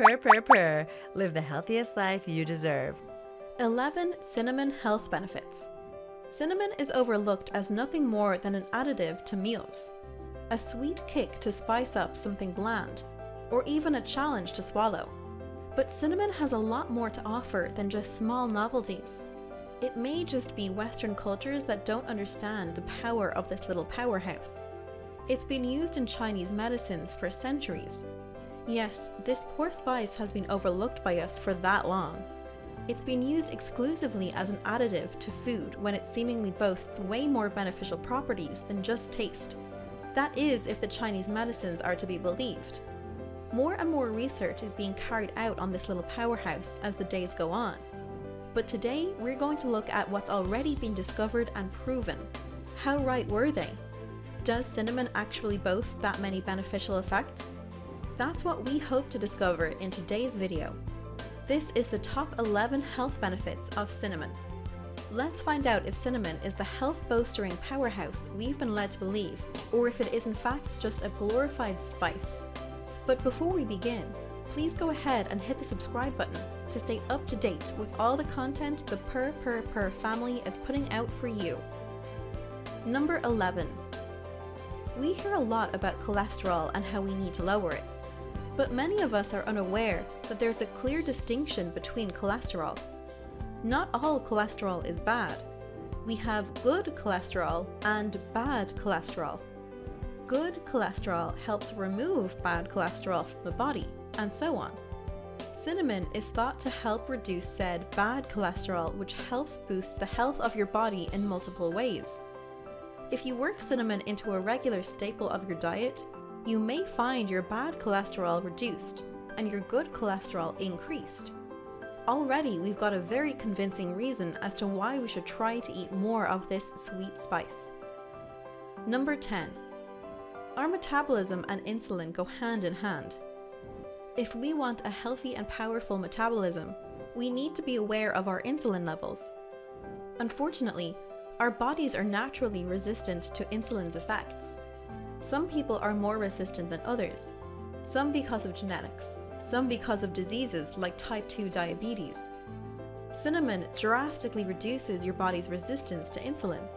purr. Live the healthiest life you deserve. 11 cinnamon health benefits. Cinnamon is overlooked as nothing more than an additive to meals, a sweet kick to spice up something bland, or even a challenge to swallow. But cinnamon has a lot more to offer than just small novelties. It may just be Western cultures that don't understand the power of this little powerhouse. It's been used in Chinese medicines for centuries. Yes, this poor spice has been overlooked by us for that long. It's been used exclusively as an additive to food when it seemingly boasts way more beneficial properties than just taste. That is, if the Chinese medicines are to be believed. More and more research is being carried out on this little powerhouse as the days go on. But today, we're going to look at what's already been discovered and proven. How right were they? Does cinnamon actually boast that many beneficial effects? That's what we hope to discover in today's video. This is the top 11 health benefits of cinnamon. Let's find out if cinnamon is the health-boasting powerhouse we've been led to believe, or if it is in fact just a glorified spice. But before we begin, please go ahead and hit the subscribe button to stay up to date with all the content the Purr family is putting out for you. Number 11. We hear a lot about cholesterol and how we need to lower it. But many of us are unaware that there's a clear distinction between cholesterol. Not all cholesterol is bad. We have good cholesterol and bad cholesterol. Good cholesterol helps remove bad cholesterol from the body, and so on. Cinnamon is thought to help reduce said bad cholesterol, which helps boost the health of your body in multiple ways. If you work cinnamon into a regular staple of your diet, you may find your bad cholesterol reduced and your good cholesterol increased. Already, we've got a very convincing reason as to why we should try to eat more of this sweet spice. Number 10. Our metabolism and insulin go hand in hand. If we want a healthy and powerful metabolism, we need to be aware of our insulin levels. Unfortunately, our bodies are naturally resistant to insulin's effects. Some people are more resistant than others, some because of genetics, some because of diseases like type 2 diabetes. Cinnamon drastically reduces your body's resistance to insulin.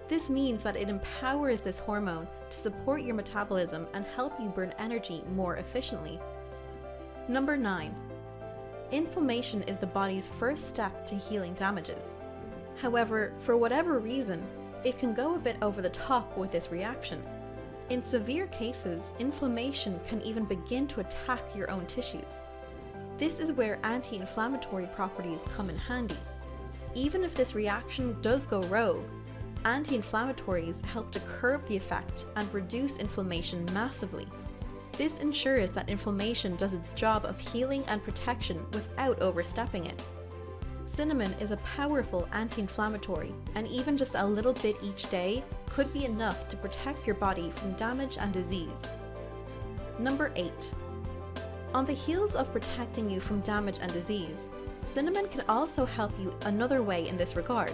This means that it empowers this hormone to support your metabolism and help you burn energy more efficiently. Number 9. Inflammation is the body's first step to healing damages. However, for whatever reason, it can go a bit over the top with this reaction. In severe cases, inflammation can even begin to attack your own tissues. This is where anti-inflammatory properties come in handy. Even if this reaction does go rogue, anti-inflammatories help to curb the effect and reduce inflammation massively. This ensures that inflammation does its job of healing and protection without overstepping it. Cinnamon is a powerful anti-inflammatory, and even just a little bit each day could be enough to protect your body from damage and disease. Number 8. On the heels of protecting you from damage and disease, cinnamon can also help you another way in this regard.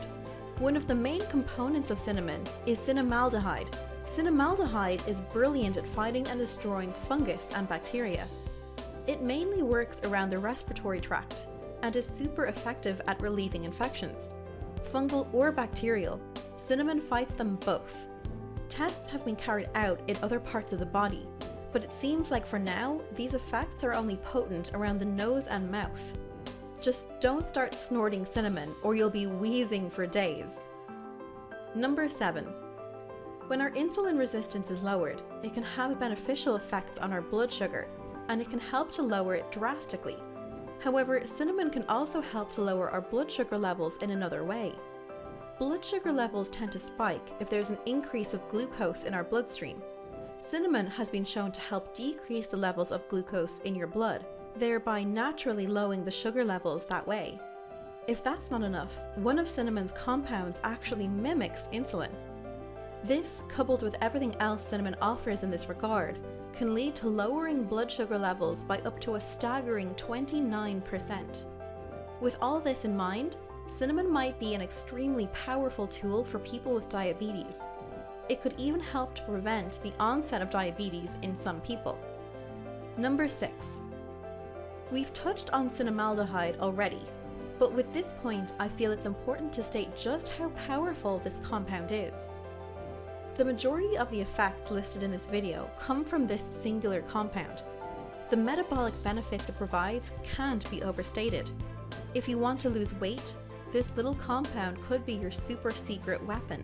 One of the main components of cinnamon is cinnamaldehyde. Cinnamaldehyde is brilliant at fighting and destroying fungus and bacteria. It mainly works around the respiratory tract and is super effective at relieving infections. Fungal or bacterial, cinnamon fights them both. Tests have been carried out in other parts of the body, but it seems like for now, these effects are only potent around the nose and mouth. Just don't start snorting cinnamon or you'll be wheezing for days. Number 7. When our insulin resistance is lowered, it can have beneficial effects on our blood sugar, and it can help to lower it drastically. However, cinnamon can also help to lower our blood sugar levels in another way. Blood sugar levels tend to spike if there's an increase of glucose in our bloodstream. Cinnamon has been shown to help decrease the levels of glucose in your blood, thereby naturally lowering the sugar levels that way. If that's not enough, one of cinnamon's compounds actually mimics insulin. This, coupled with everything else cinnamon offers in this regard, can lead to lowering blood sugar levels by up to a staggering 29%. With all this in mind, cinnamon might be an extremely powerful tool for people with diabetes. It could even help to prevent the onset of diabetes in some people. Number 6. We've touched on cinnamaldehyde already, but with this point I feel it's important to state just how powerful this compound is. The majority of the effects listed in this video come from this singular compound. The metabolic benefits it provides can't be overstated. If you want to lose weight, this little compound could be your super secret weapon.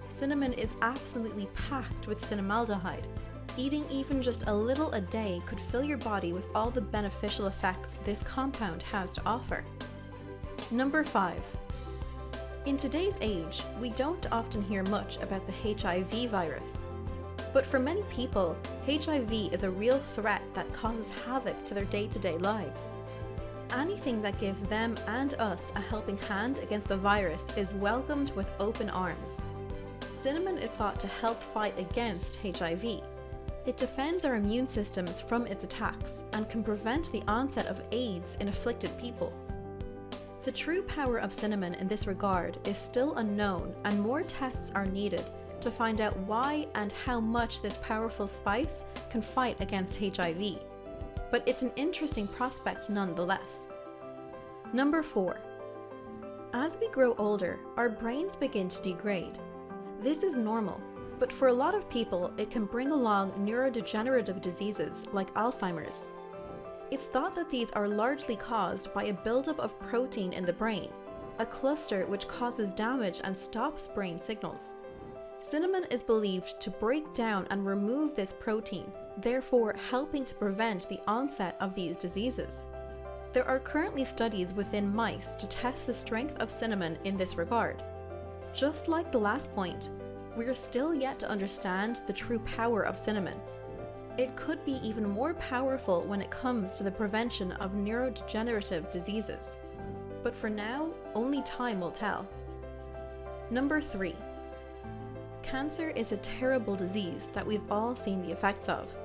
Cinnamon is absolutely packed with cinnamaldehyde. Eating even just a little a day could fill your body with all the beneficial effects this compound has to offer. Number 5. In today's age, we don't often hear much about the HIV virus. But for many people, HIV is a real threat that causes havoc to their day-to-day lives. Anything that gives them and us a helping hand against the virus is welcomed with open arms. Cinnamon is thought to help fight against HIV. It defends our immune systems from its attacks and can prevent the onset of AIDS in afflicted people. The true power of cinnamon in this regard is still unknown, and more tests are needed to find out why and how much this powerful spice can fight against HIV. But it's an interesting prospect nonetheless. Number 4. As we grow older, our brains begin to degrade. This is normal, but for a lot of people, it can bring along neurodegenerative diseases like Alzheimer's. It's thought that these are largely caused by a buildup of protein in the brain, a cluster which causes damage and stops brain signals. Cinnamon is believed to break down and remove this protein, therefore helping to prevent the onset of these diseases. There are currently studies within mice to test the strength of cinnamon in this regard. Just like the last point, we're still yet to understand the true power of cinnamon. It could be even more powerful when it comes to the prevention of neurodegenerative diseases. But for now, only time will tell. Number 3. Cancer is a terrible disease that we've all seen the effects of.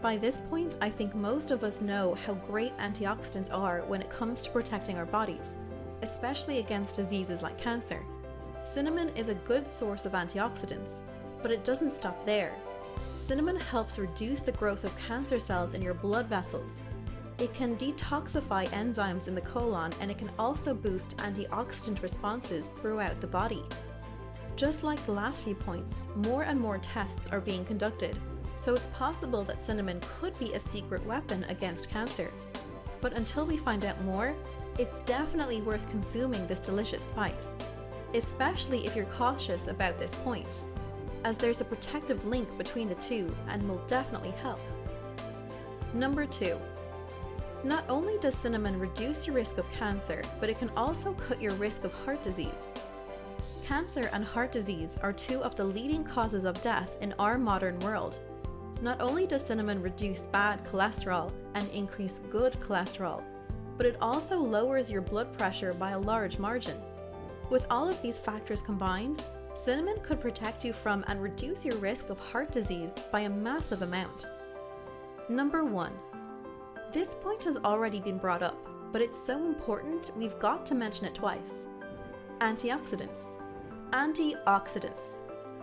By this point, I think most of us know how great antioxidants are when it comes to protecting our bodies, especially against diseases like cancer. Cinnamon is a good source of antioxidants, but it doesn't stop there. Cinnamon helps reduce the growth of cancer cells in your blood vessels. It can detoxify enzymes in the colon, and it can also boost antioxidant responses throughout the body. Just like the last few points, more and more tests are being conducted, so it's possible that cinnamon could be a secret weapon against cancer. But until we find out more, it's definitely worth consuming this delicious spice, especially if you're cautious about this point, as there's a protective link between the two and will definitely help. Number 2. Not only does cinnamon reduce your risk of cancer, but it can also cut your risk of heart disease. Cancer and heart disease are two of the leading causes of death in our modern world. Not only does cinnamon reduce bad cholesterol and increase good cholesterol, but it also lowers your blood pressure by a large margin. With all of these factors combined, cinnamon could protect you from and reduce your risk of heart disease by a massive amount. Number 1. This point has already been brought up, but it's so important we've got to mention it twice. Antioxidants. Antioxidants.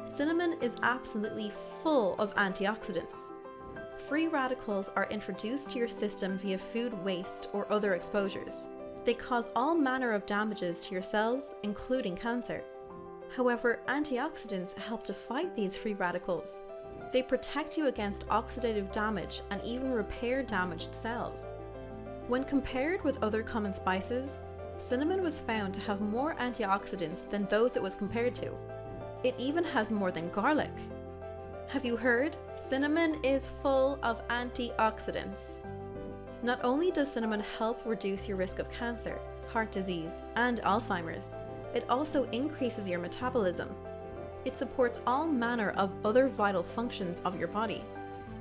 Cinnamon is absolutely full of antioxidants. Free radicals are introduced to your system via food waste or other exposures. They cause all manner of damages to your cells, including cancer. However, antioxidants help to fight these free radicals. They protect you against oxidative damage and even repair damaged cells. When compared with other common spices, cinnamon was found to have more antioxidants than those it was compared to. It even has more than garlic. Have you heard? Cinnamon is full of antioxidants. Not only does cinnamon help reduce your risk of cancer, heart disease, and Alzheimer's, it also increases your metabolism. It supports all manner of other vital functions of your body.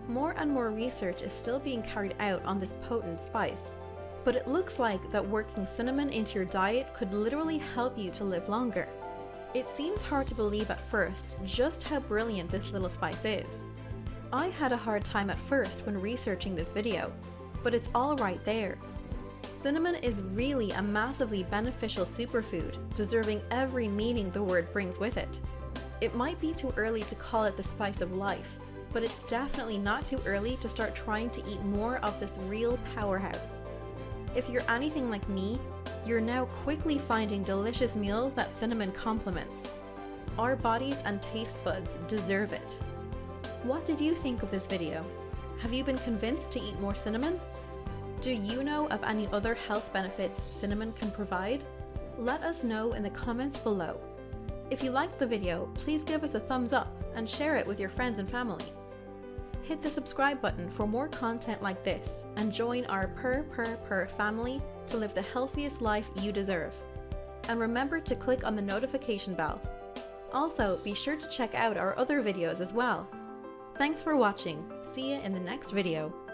More and more research is still being carried out on this potent spice, but it looks like that working cinnamon into your diet could literally help you to live longer. It seems hard to believe at first just how brilliant this little spice is. I had a hard time at first when researching this video, but it's all right there. Cinnamon is really a massively beneficial superfood, deserving every meaning the word brings with it. It might be too early to call it the spice of life, but it's definitely not too early to start trying to eat more of this real powerhouse. If you're anything like me, you're now quickly finding delicious meals that cinnamon complements. Our bodies and taste buds deserve it. What did you think of this video? Have you been convinced to eat more cinnamon? Do you know of any other health benefits cinnamon can provide? Let us know in the comments below. If you liked the video, please give us a thumbs up and share it with your friends and family. Hit the subscribe button for more content like this and join our purr family to live the healthiest life you deserve. And remember to click on the notification bell. Also, be sure to check out our other videos as well. Thanks for watching. See you in the next video.